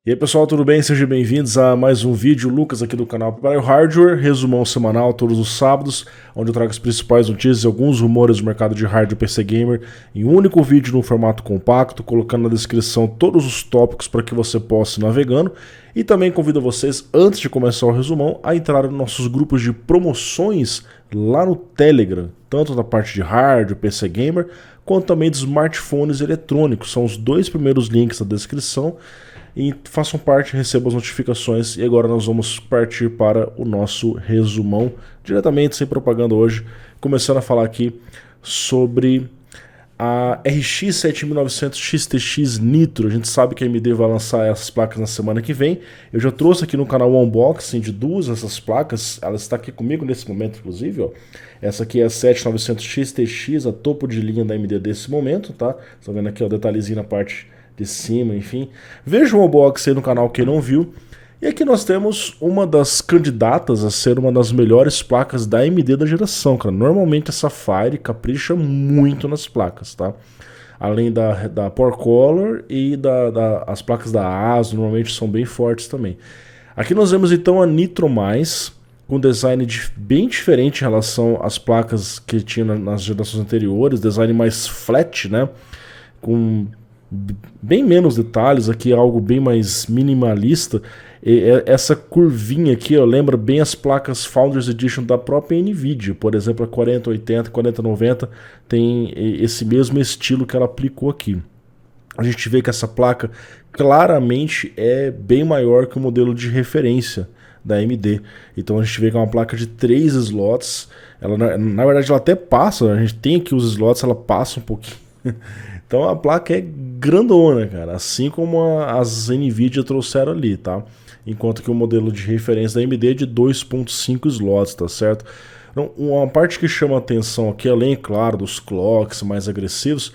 E aí pessoal, tudo bem? Sejam bem-vindos a mais um vídeo. Lucas aqui do canal Prepare o Hardware, resumão semanal todos os sábados, onde eu trago as principais notícias e alguns rumores do mercado de hardware PC Gamer em um único vídeo no formato compacto, colocando na descrição todos os tópicos para que você possa ir navegando. E também convido vocês, antes de começar o resumão, a entrar nos nossos grupos de promoções lá no Telegram, tanto da parte de hardware, PC Gamer, quanto também de smartphones eletrônicos. São os dois primeiros links na descrição. E façam parte, recebam as notificações. E agora nós vamos partir para o nosso resumão, diretamente, sem propaganda hoje, começando a falar aqui sobre a RX 7900 XTX Nitro. A gente sabe que a AMD vai lançar essas placas na semana que vem. Eu já trouxe aqui no canal um unboxing de duas dessas placas. Ela está aqui comigo nesse momento, inclusive, ó. Essa aqui é a 7900 XTX, a topo de linha da AMD desse momento, tá? Estão vendo aqui o detalhezinho na parte de cima, enfim. Veja o unboxing aí no canal quem não viu. E aqui nós temos uma das candidatas a ser uma das melhores placas da AMD da geração, cara. Normalmente a Sapphire capricha muito nas placas, tá? Além da Power Color e as placas da ASUS, normalmente são bem fortes também. Aqui nós vemos então a Nitro+, com design bem diferente em relação às placas que tinha nas gerações anteriores. Design mais flat, né? Com bem menos detalhes, aqui algo bem mais minimalista. E essa curvinha aqui, ó, lembra bem as placas Founders Edition da própria NVIDIA. Por exemplo, a 4080, 4090 tem esse mesmo estilo que ela aplicou aqui. A gente vê que essa placa claramente é bem maior que o modelo de referência da AMD. Então a gente vê que é uma placa de 3 slots. Ela, na verdade, ela até passa, a gente tem aqui os slots, ela passa um pouquinho. Então a placa é grandona, cara, assim como as NVIDIA trouxeram ali, tá? Enquanto que o modelo de referência da AMD é de 2.5 slots, tá certo? Então, uma parte que chama a atenção aqui, além, claro, dos clocks mais agressivos,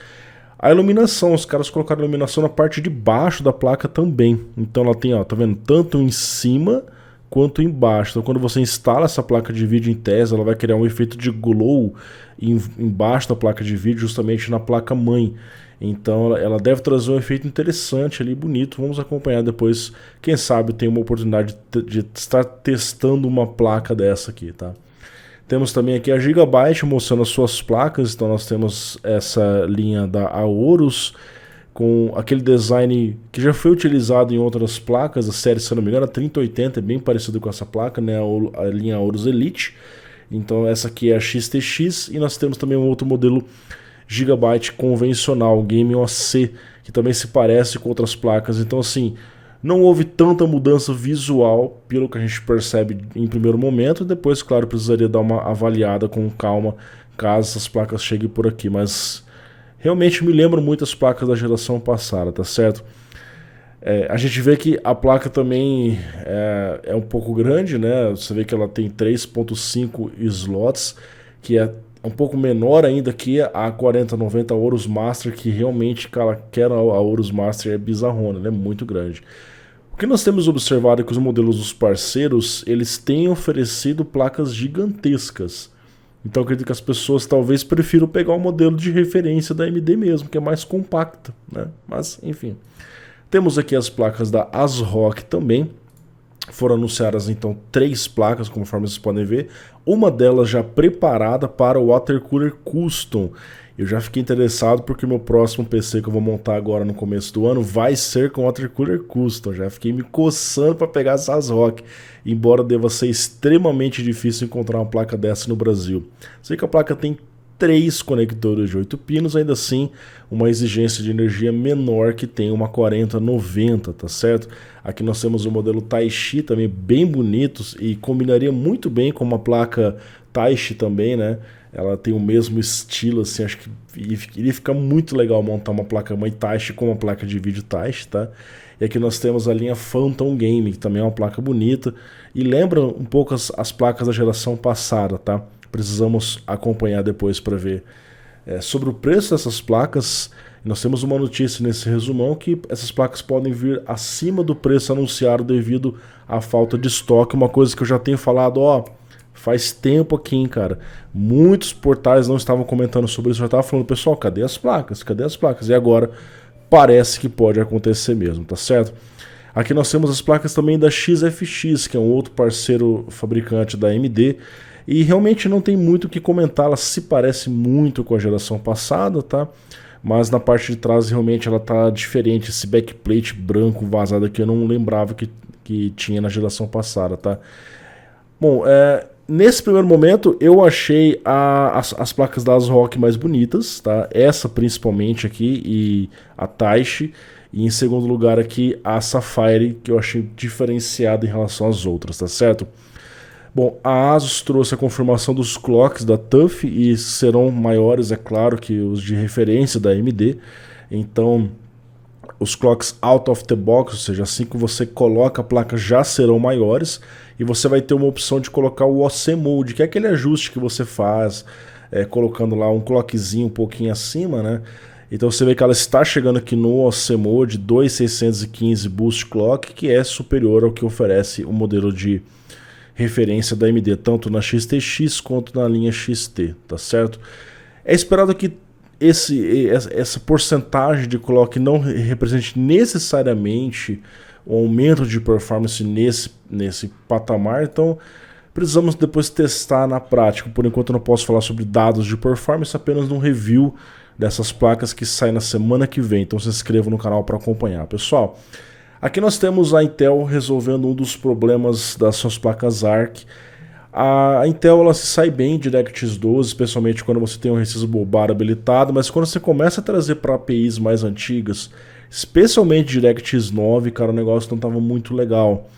a iluminação. Os caras colocaram iluminação na parte de baixo da placa também. Então ela tem, ó, tá vendo? Tanto em cima quanto embaixo. Então quando você instala essa placa de vídeo em tese, ela vai criar um efeito de glow embaixo da placa de vídeo, justamente na placa mãe. Então ela deve trazer um efeito interessante ali, bonito. Vamos acompanhar depois, quem sabe tem uma oportunidade de estar testando uma placa dessa aqui, tá? Temos também aqui a Gigabyte mostrando as suas placas. Então nós temos essa linha da Aorus, com aquele design que já foi utilizado em outras placas, a série, se não me engano, a 3080 é bem parecido com essa placa, né? A linha Aorus Elite. Então essa aqui é a XTX, e nós temos também um outro modelo Gigabyte convencional, Game OC, que também se parece com outras placas. Então assim, não houve tanta mudança visual, pelo que a gente percebe em primeiro momento. Depois, claro, precisaria dar uma avaliada com calma, caso essas placas cheguem por aqui, mas realmente me lembram muito as placas da geração passada, tá certo? A gente vê que a placa também é um pouco grande, né? Você vê que ela tem 3.5 slots, que é um pouco menor ainda que a 4090 Aorus Master, que realmente, cara, a Aorus Master é bizarrona, ela é muito grande. O que nós temos observado é que os modelos dos parceiros, eles têm oferecido placas gigantescas. Então eu acredito que as pessoas talvez prefiram pegar o modelo de referência da AMD mesmo, que é mais compacta, né? Mas, enfim. Temos aqui as placas da ASRock também. Foram anunciadas então 3 placas, conforme vocês podem ver. Uma delas já preparada para o Water Cooler Custom. Eu já fiquei interessado porque o meu próximo PC que eu vou montar agora no começo do ano vai ser com Water Cooler Custom. Já fiquei me coçando para pegar essa ASRock, embora deva ser extremamente difícil encontrar uma placa dessa no Brasil. Sei que a placa tem 3 conectores de 8 pinos, ainda assim uma exigência de energia menor que tem uma 4090, tá certo? Aqui nós temos o modelo Taishi também, bem bonitos, e combinaria muito bem com uma placa Taishi também, né? Ela tem o mesmo estilo, assim, acho que iria ficar muito legal montar uma placa-mãe Taishi com uma placa de vídeo Taishi, tá? E aqui nós temos a linha Phantom Game, que também é uma placa bonita, e lembra um pouco as placas da geração passada, tá? Precisamos acompanhar depois para ver. Sobre o preço dessas placas, nós temos uma notícia nesse resumão que essas placas podem vir acima do preço anunciado devido à falta de estoque. Uma coisa que eu já tenho falado, ó, faz tempo aqui, hein, cara. Muitos portais não estavam comentando sobre isso, já estava falando, pessoal, cadê as placas? Cadê as placas? E agora parece que pode acontecer mesmo, tá certo? Aqui nós temos as placas também da XFX, que é um outro parceiro fabricante da AMD, e realmente não tem muito o que comentar, ela se parece muito com a geração passada, tá? Mas na parte de trás realmente ela tá diferente, esse backplate branco vazado aqui eu não lembrava que tinha na geração passada, tá? Bom, nesse primeiro momento eu achei as placas da ASRock mais bonitas, tá? Essa principalmente aqui e a Taishi. E em segundo lugar aqui a Sapphire, que eu achei diferenciada em relação às outras, tá certo? Bom, a Asus trouxe a confirmação dos clocks da TUF e serão maiores, é claro, que os de referência da AMD. Então, os clocks out of the box, ou seja, assim que você coloca a placa já serão maiores. E você vai ter uma opção de colocar o OC Mode, que é aquele ajuste que você faz colocando lá um clockzinho um pouquinho acima, né? Então você vê que ela está chegando aqui no OC Mode 2615 Boost Clock, que é superior ao que oferece o modelo de referência da AMD, tanto na XTX quanto na linha XT, tá certo? É esperado que essa porcentagem de clock não represente necessariamente um aumento de performance nesse patamar, então precisamos depois testar na prática. Por enquanto eu não posso falar sobre dados de performance, apenas num review dessas placas que sai na semana que vem, então se inscreva no canal para acompanhar. Pessoal, aqui nós temos a Intel resolvendo um dos problemas das suas placas ARC. A Intel ela se sai bem de DirectX 12, especialmente quando você tem um Resistive Bar habilitado, mas quando você começa a trazer para APIs mais antigas, especialmente DirectX 9, cara, o negócio não estava muito legal.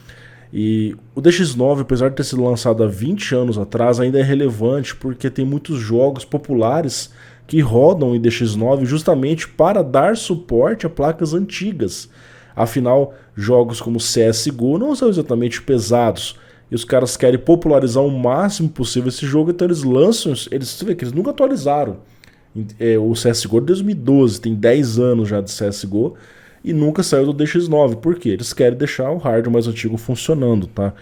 E o DX9, apesar de ter sido lançado há 20 anos atrás, ainda é relevante porque tem muitos jogos populares que rodam em DX9 justamente para dar suporte a placas antigas. Afinal, jogos como CSGO não são exatamente pesados, e os caras querem popularizar o máximo possível esse jogo, então eles lançam, você vê que eles nunca atualizaram. O CSGO de 2012, tem 10 anos já de CSGO, e nunca saiu do DX9, por quê? Eles querem deixar o hardware mais antigo funcionando, tá?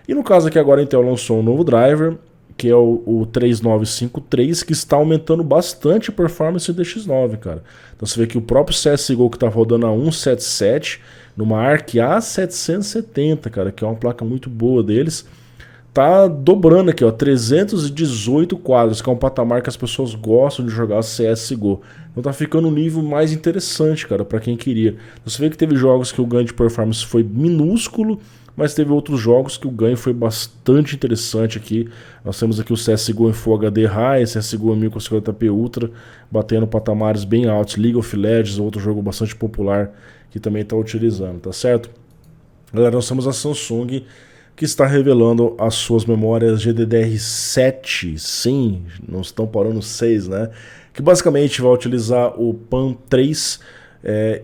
E no caso aqui agora a Intel lançou um novo driver, que é o 3953, que está aumentando bastante a performance do DX9, cara. Então você vê que o próprio CSGO que está rodando a 177, numa ARC A770, cara, que é uma placa muito boa deles, tá dobrando aqui, ó, 318 quadros, que é um patamar que as pessoas gostam de jogar CSGO. Então tá ficando um nível mais interessante, cara, para quem queria. Então você vê que teve jogos que o ganho de performance foi minúsculo, mas teve outros jogos que o ganho foi bastante interessante aqui. Nós temos aqui o CSGO em Full HD High, CSGO em 1050p Ultra, batendo patamares bem altos. League of Legends, outro jogo bastante popular que também está utilizando, tá certo? Galera, nós temos a Samsung que está revelando as suas memórias GDDR7, sim, não estão parando 6, né? Que basicamente vai utilizar o PAM3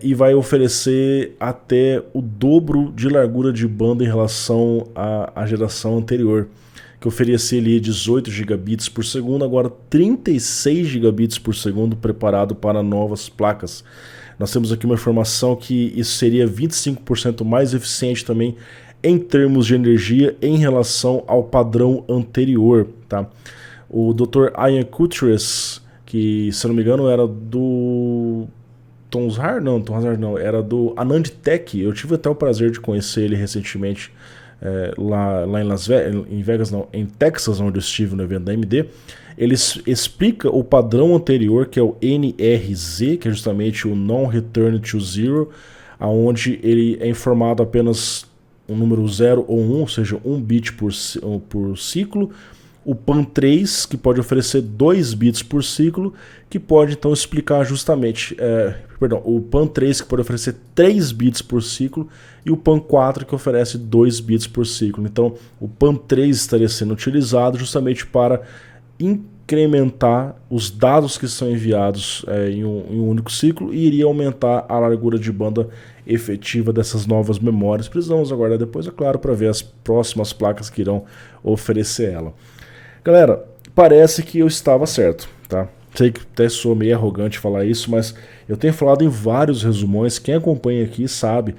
e vai oferecer até o dobro de largura de banda em relação à geração anterior, que oferecia ali 18 gigabits por segundo, agora 36 gigabits por segundo, preparado para novas placas. Nós temos aqui uma informação que isso seria 25% mais eficiente também em termos de energia em relação ao padrão anterior, tá? O Dr. Ian Cutres, que se não me engano era do Tom's Hard não, era do Anand Tech. Eu tive até o prazer de conhecer ele recentemente lá em Vegas, não, em Texas, onde eu estive no evento da AMD. Ele explica o padrão anterior, que é o NRZ, que é justamente o Non-Return to Zero, onde ele é informado apenas um número 0 ou 1, ou seja, 1 bit por ciclo. O PAM3, que pode oferecer 2 bits por ciclo, que pode então explicar justamente, o PAM3 que pode oferecer 3 bits por ciclo e o PAM4 que oferece 2 bits por ciclo. Então o PAM3 estaria sendo utilizado justamente para incrementar os dados que são enviados em um único ciclo e iria aumentar a largura de banda efetiva dessas novas memórias. Precisamos aguardar depois, é claro, para ver as próximas placas que irão oferecer ela. Galera, parece que eu estava certo, tá? Sei que até sou meio arrogante falar isso, mas eu tenho falado em vários resumões, quem acompanha aqui sabe.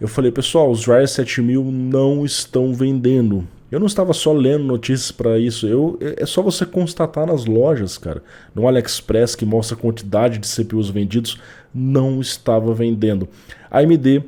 Eu falei, pessoal, os Ryzen 7000 não estão vendendo. Eu não estava só lendo notícias para isso, é só você constatar nas lojas, cara. No AliExpress, que mostra a quantidade de CPUs vendidos, não estava vendendo. A AMD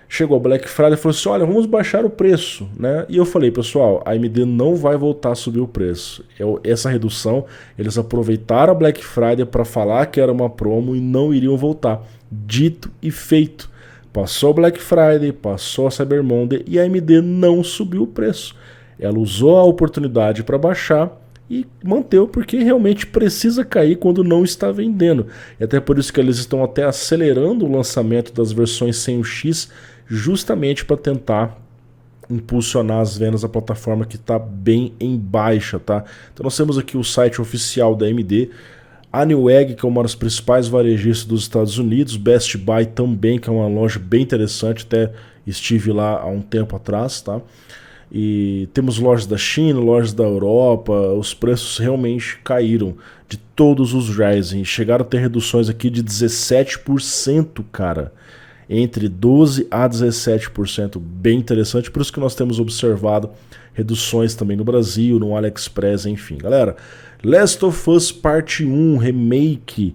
chegou a Black Friday e falou assim, olha, vamos baixar o preço, né? E eu falei, pessoal, a AMD não vai voltar a subir o preço. Essa redução, eles aproveitaram a Black Friday para falar que era uma promo e não iriam voltar. Dito e feito. Passou a Black Friday, passou a Cyber Monday e a AMD não subiu o preço. Ela usou a oportunidade para baixar e manteve porque realmente precisa cair quando não está vendendo. E até por isso que eles estão até acelerando o lançamento das versões sem o X, justamente para tentar impulsionar as vendas da plataforma que está bem em baixa, tá? Então nós temos aqui o site oficial da AMD, a Newegg, que é uma das principais varejistas dos Estados Unidos, Best Buy também, que é uma loja bem interessante, até estive lá há um tempo atrás, tá? E temos lojas da China, lojas da Europa, os preços realmente caíram de todos os Ryzen, chegaram a ter reduções aqui de 17%, cara, entre 12% a 17%, bem interessante, por isso que nós temos observado reduções também no Brasil, no AliExpress, enfim. Galera, Last of Us Parte 1 Remake,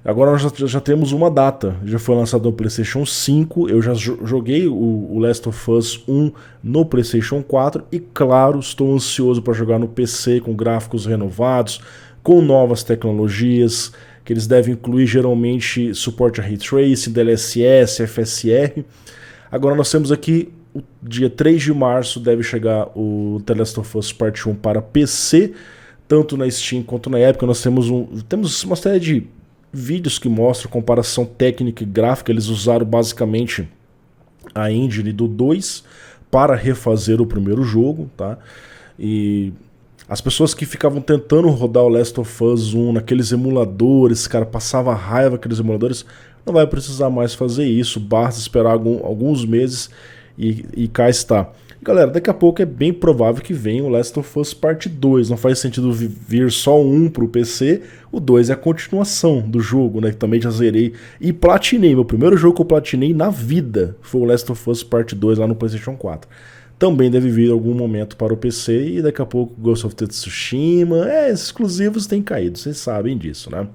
agora nós já temos uma data, já foi lançado no PlayStation 5, eu já joguei o Last of Us 1 no PlayStation 4 e claro, estou ansioso para jogar no PC com gráficos renovados, com novas tecnologias, que eles devem incluir geralmente suporte a Ray Tracing, DLSS, FSR. Agora nós temos aqui, o dia 3 de março deve chegar o The Last of Us Part 1 para PC, tanto na Steam quanto na Epic. Nós temos uma série de vídeos que mostram comparação técnica e gráfica. Eles usaram basicamente a engine do 2 para refazer o primeiro jogo, tá? E as pessoas que ficavam tentando rodar o Last of Us 1 naqueles emuladores, cara, passava raiva aqueles emuladores, não vai precisar mais fazer isso, basta esperar alguns meses e cá está. Galera, daqui a pouco é bem provável que venha o Last of Us Parte 2. Não faz sentido vir só um pro PC. O 2 é a continuação do jogo, né? Que também já zerei e platinei. Meu primeiro jogo que eu platinei na vida foi o Last of Us Parte 2 lá no PlayStation 4. Também deve vir algum momento para o PC e daqui a pouco Ghost of Tsushima. Exclusivos têm caído, vocês sabem disso, né?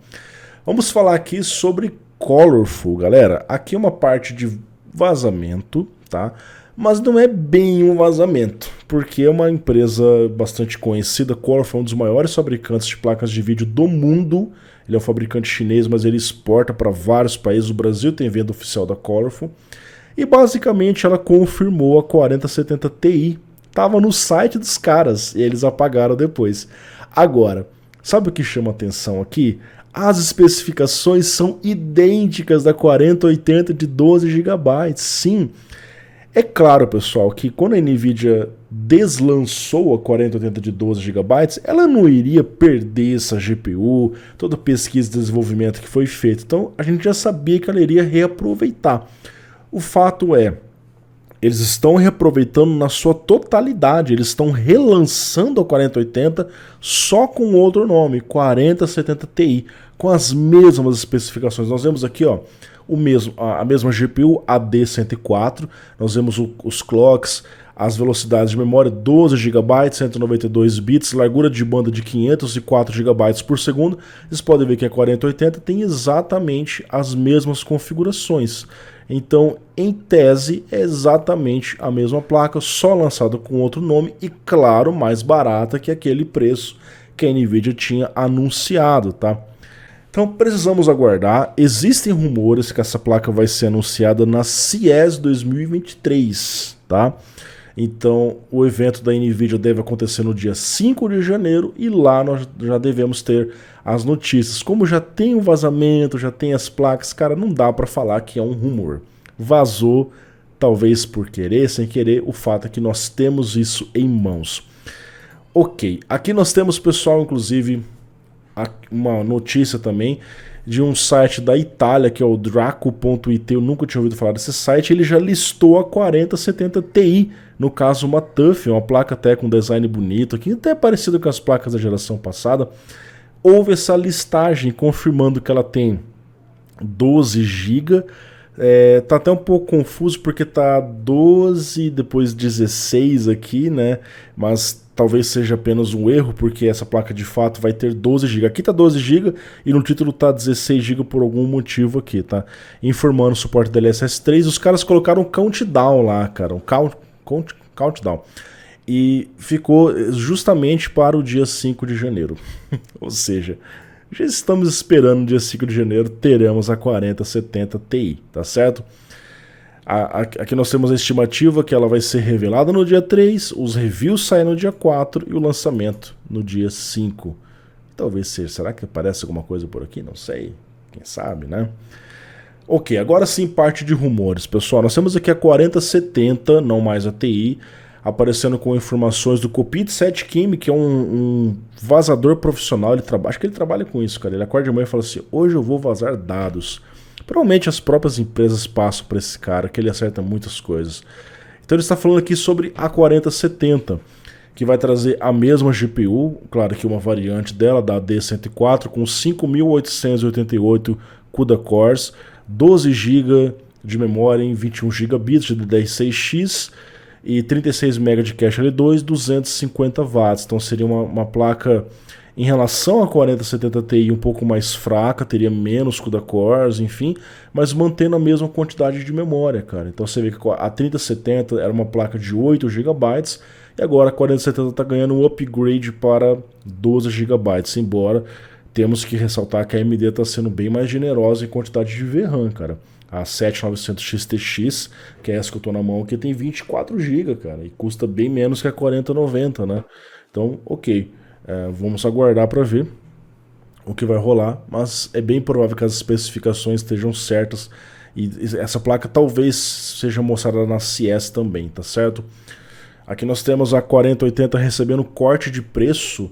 Vamos falar aqui sobre Colorful, galera. Aqui é uma parte de vazamento, tá? Mas não é bem um vazamento, porque é uma empresa bastante conhecida. Colorful é um dos maiores fabricantes de placas de vídeo do mundo. Ele é um fabricante chinês, mas ele exporta para vários países. O Brasil tem venda oficial da Colorful. E basicamente ela confirmou a 4070 Ti. Estava no site dos caras e eles apagaram depois. Agora, sabe o que chama atenção aqui? As especificações são idênticas da 4080 de 12 GB. Sim. É claro, pessoal, que quando a Nvidia deslançou a 4080 de 12 GB, ela não iria perder essa GPU, toda a pesquisa e desenvolvimento que foi feita. Então, a gente já sabia que ela iria reaproveitar. O fato é, eles estão reaproveitando na sua totalidade, eles estão relançando a 4080 só com outro nome, 4070 Ti, com as mesmas especificações. Nós vemos aqui, ó, a mesma GPU AD104, nós vemos os clocks, as velocidades de memória 12 GB, 192 bits, largura de banda de 504 GB por segundo. Vocês podem ver que a 4080 tem exatamente as mesmas configurações. Então, em tese, é exatamente a mesma placa, só lançada com outro nome e, claro, mais barata que aquele preço que a Nvidia tinha anunciado, tá? Então precisamos aguardar. Existem rumores que essa placa vai ser anunciada na CES 2023, tá? Então o evento da Nvidia deve acontecer no dia 5 de janeiro e lá nós já devemos ter as notícias. Como já tem o vazamento, já tem as placas, cara, não dá para falar que é um rumor. Vazou, talvez por querer, sem querer, o fato é que nós temos isso em mãos. Ok, aqui nós temos, pessoal, inclusive uma notícia também de um site da Itália, que é o Draco.it. Eu nunca tinha ouvido falar desse site. Ele já listou a 4070 Ti, no caso uma TUF, uma placa até com design bonito, aqui até parecido com as placas da geração passada. Houve essa listagem confirmando que ela tem 12 GB. Tá até um pouco confuso porque tá 12, depois 16 aqui, né? Mas talvez seja apenas um erro, porque essa placa de fato vai ter 12 GB. Aqui tá 12 GB e no título tá 16 GB por algum motivo aqui, tá? Informando o suporte da DLSS 3, os caras colocaram um countdown lá, cara, um countdown. E ficou justamente para o dia 5 de janeiro. Ou seja, já estamos esperando no dia 5 de janeiro, teremos a 4070 Ti, tá certo? Aqui nós temos a estimativa que ela vai ser revelada no dia 3, os reviews saem no dia 4 e o lançamento no dia 5. Talvez seja. Será que aparece alguma coisa por aqui? Não sei. Quem sabe, né? Ok, agora sim parte de rumores. Pessoal, nós temos aqui a 4070, não mais a TI, aparecendo com informações do Copit 7 Kim, que é um vazador profissional. Acho que ele trabalha com isso, cara. Ele acorda de manhã e fala assim, hoje eu vou vazar dados. Provavelmente as próprias empresas passam para esse cara, que ele acerta muitas coisas. Então ele está falando aqui sobre a 4070, que vai trazer a mesma GPU, claro que uma variante dela, da D104, com 5.888 CUDA cores, 12 GB de memória em 21 GB de DDR6X e 36 MB de cache L2, 250 watts. Então seria uma placa, em relação à 4070 Ti, um pouco mais fraca, teria menos CUDA cores, enfim, mas mantendo a mesma quantidade de memória, cara. Então você vê que a 3070 era uma placa de 8 GB e agora a 4070 está ganhando um upgrade para 12 GB, embora temos que ressaltar que a AMD está sendo bem mais generosa em quantidade de VRAM, cara. A 7900 XTX, que é essa que eu tô na mão aqui, tem 24 GB, cara, e custa bem menos que a 4090, né? Então, ok. Vamos aguardar para ver o que vai rolar, mas é bem provável que as especificações estejam certas e essa placa talvez seja mostrada na CES também, tá certo? Aqui nós temos a 4080 recebendo corte de preço.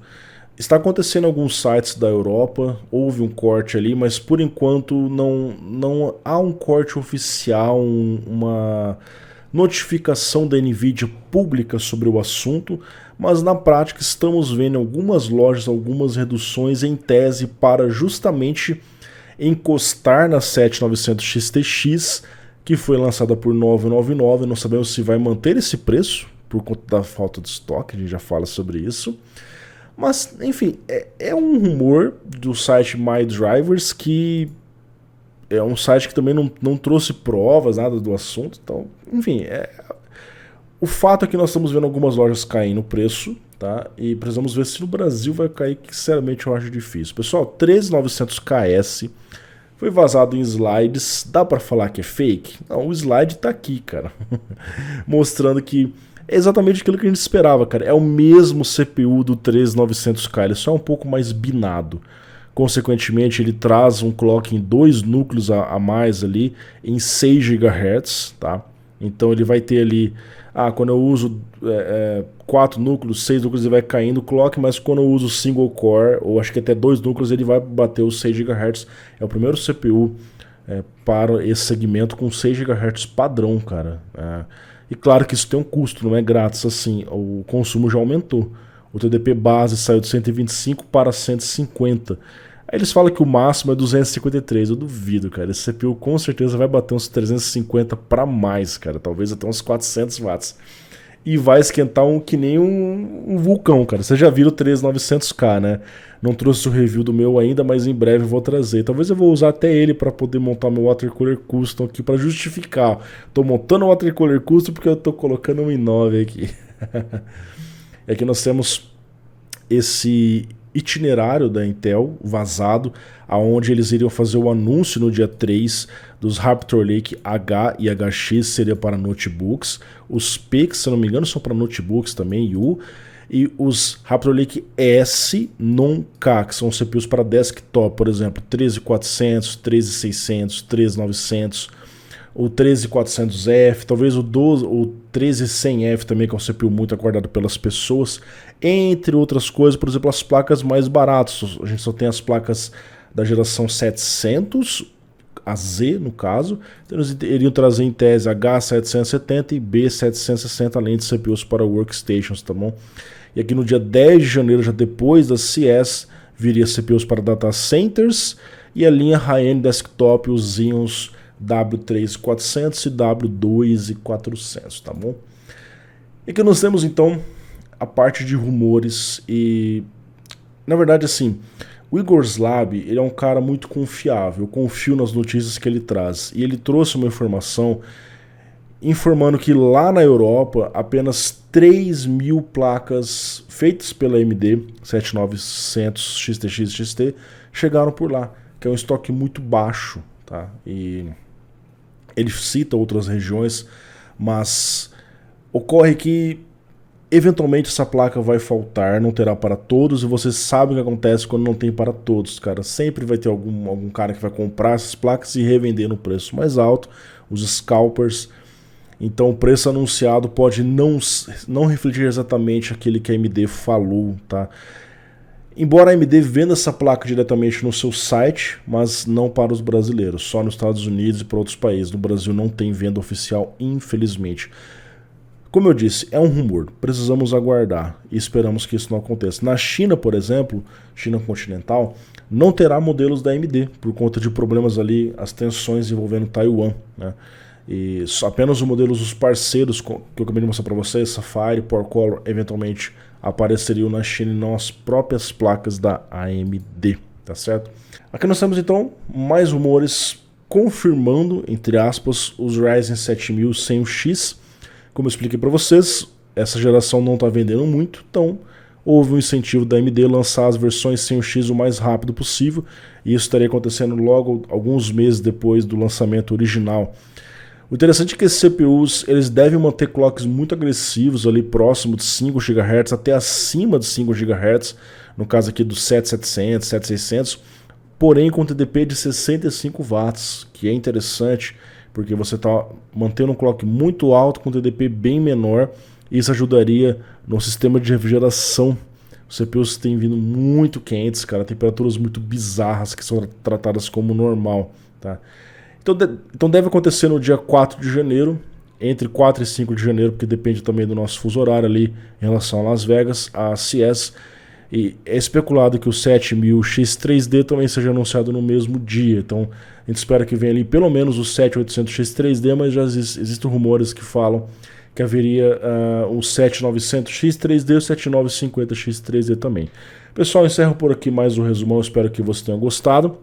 Está acontecendo em alguns sites da Europa, houve um corte ali, mas por enquanto não há um corte oficial, uma notificação da Nvidia pública sobre o assunto, mas na prática estamos vendo em algumas lojas algumas reduções em tese para justamente encostar na 7900 XTX, que foi lançada por R$ 999, não sabemos se vai manter esse preço por conta da falta de estoque, a gente já fala sobre isso. Mas, enfim, é um rumor do site MyDrivers, que é um site que também não trouxe provas, nada do assunto. Então, enfim, o fato é que nós estamos vendo algumas lojas caindo o preço, tá? E precisamos ver se no Brasil vai cair, que sinceramente eu acho difícil. Pessoal, 13900KS foi vazado em slides. Dá pra falar que é fake? Não, o slide tá aqui, cara. Mostrando que é exatamente aquilo que a gente esperava, cara. É o mesmo CPU do 13900K, ele só é um pouco mais binado. Consequentemente, ele traz um clock em 2 núcleos a mais ali, em 6 GHz, tá? Então ele vai ter ali, quando eu uso 4 núcleos, 6 núcleos, ele vai caindo o clock, mas quando eu uso single core, ou acho que até 2 núcleos, ele vai bater os 6 GHz. É o primeiro CPU para esse segmento com 6 GHz padrão, cara. E claro que isso tem um custo, não é grátis assim, o consumo já aumentou. O TDP base saiu de 125 para 150. Aí eles falam que o máximo é 253, eu duvido, cara. Esse CPU com certeza vai bater uns 350 para mais, cara, talvez até uns 400 watts. E vai esquentar que nem um vulcão, cara. Vocês já viram o 13900K, né? Não trouxe o review do meu ainda, mas em breve eu vou trazer. Talvez eu vou usar até ele para poder montar meu water cooler custom aqui, para justificar. Tô montando o water cooler custom porque eu tô colocando um i9 aqui. E aqui nós temos esse itinerário da Intel vazado, aonde eles iriam fazer o anúncio no dia 3 dos Raptor Lake H e HX, seria para notebooks. Os PICs, se não me engano, são para notebooks também, e os Raptor Lake S non-K, que são CPUs para desktop, por exemplo, 13400, 13600, 13900, o 13400F, talvez o 13100F também, que é um CPU muito aguardado pelas pessoas, entre outras coisas. Por exemplo, as placas mais baratas, a gente só tem as placas da geração 700, a Z no caso, então eles iriam trazer em tese H770 e B760, além de CPUs para workstations, tá bom? E aqui no dia 10 de janeiro, já depois da CES, viria CPUs para data centers e a linha high-end desktop, os Xeons W3400 e W2400, tá bom? E que nós temos então a parte de rumores e, na verdade, assim, o Igor Slab, ele é um cara muito confiável, eu confio nas notícias que ele traz. E ele trouxe uma informação informando que lá na Europa, apenas 3.000 placas feitas pela AMD 7900 XTX XT chegaram por lá, que é um estoque muito baixo, tá? E ele cita outras regiões, mas ocorre que eventualmente essa placa vai faltar, não terá para todos, e você sabe o que acontece quando não tem para todos, cara. Sempre vai ter algum cara que vai comprar essas placas e revender no preço mais alto, os scalpers. Então o preço anunciado pode não refletir exatamente aquele que a AMD falou, tá? Embora a AMD venda essa placa diretamente no seu site, mas não para os brasileiros, só nos Estados Unidos e para outros países. No Brasil não tem venda oficial, infelizmente. Como eu disse, é um rumor, precisamos aguardar e esperamos que isso não aconteça. Na China, por exemplo, China continental, não terá modelos da AMD por conta de problemas ali, as tensões envolvendo Taiwan, né? E apenas os modelos dos parceiros que eu acabei de mostrar para vocês, Sapphire, Power Color, eventualmente apareceriam na China e não as próprias placas da AMD, tá certo? Aqui nós temos então mais rumores confirmando, entre aspas, os Ryzen 7000 sem o X. Como eu expliquei para vocês, essa geração não está vendendo muito, então houve um incentivo da AMD lançar as versões sem o X o mais rápido possível, e isso estaria acontecendo logo alguns meses depois do lançamento original. O interessante é que esses CPUs eles devem manter clocks muito agressivos ali próximo de 5 GHz até acima de 5 GHz, no caso aqui do 7700, 7600, porém com TDP de 65 watts, que é interessante porque você está mantendo um clock muito alto com TDP bem menor, e isso ajudaria no sistema de refrigeração. Os CPUs têm vindo muito quentes, cara, temperaturas muito bizarras que são tratadas como normal, tá? Então deve acontecer no dia 4 de janeiro, entre 4 e 5 de janeiro, porque depende também do nosso fuso horário ali em relação a Las Vegas, a CES. E é especulado que o 7000 X3D também seja anunciado no mesmo dia. Então a gente espera que venha ali pelo menos o 7800 X3D, mas já existem rumores que falam que haveria o 7900 X3D e o 7950 X3D também. Pessoal, encerro por aqui mais um resumão, espero que você tenha gostado.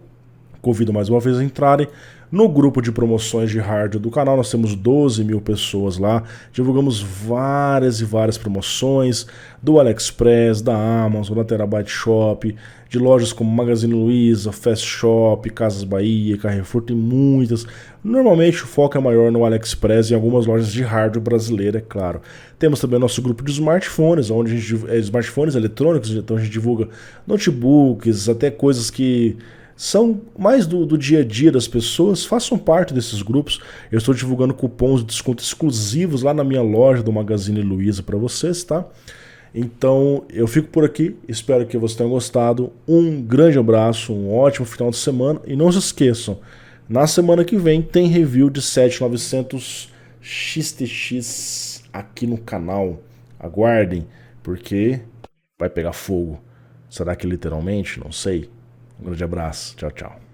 Convido mais uma vez a entrarem no grupo de promoções de hardware do canal. Nós temos 12.000 pessoas lá, divulgamos várias e várias promoções do AliExpress, da Amazon, da Terabyte Shop, de lojas como Magazine Luiza, Fast Shop, Casas Bahia, Carrefour, tem muitas. Normalmente o foco é maior no AliExpress e em algumas lojas de hardware brasileira, é claro. Temos também nosso grupo de smartphones, onde a gente, smartphones eletrônicos, então a gente divulga notebooks, até coisas que são mais do dia a dia das pessoas. Façam parte desses grupos. Eu estou divulgando cupons de desconto exclusivos lá na minha loja do Magazine Luiza para vocês, tá? Então eu fico por aqui, espero que vocês tenham gostado. Um grande abraço, um ótimo final de semana e não se esqueçam, na semana que vem tem review de 7900 XTX aqui no canal. Aguardem, porque vai pegar fogo. Será que literalmente? Não sei. Um grande abraço. Tchau, tchau.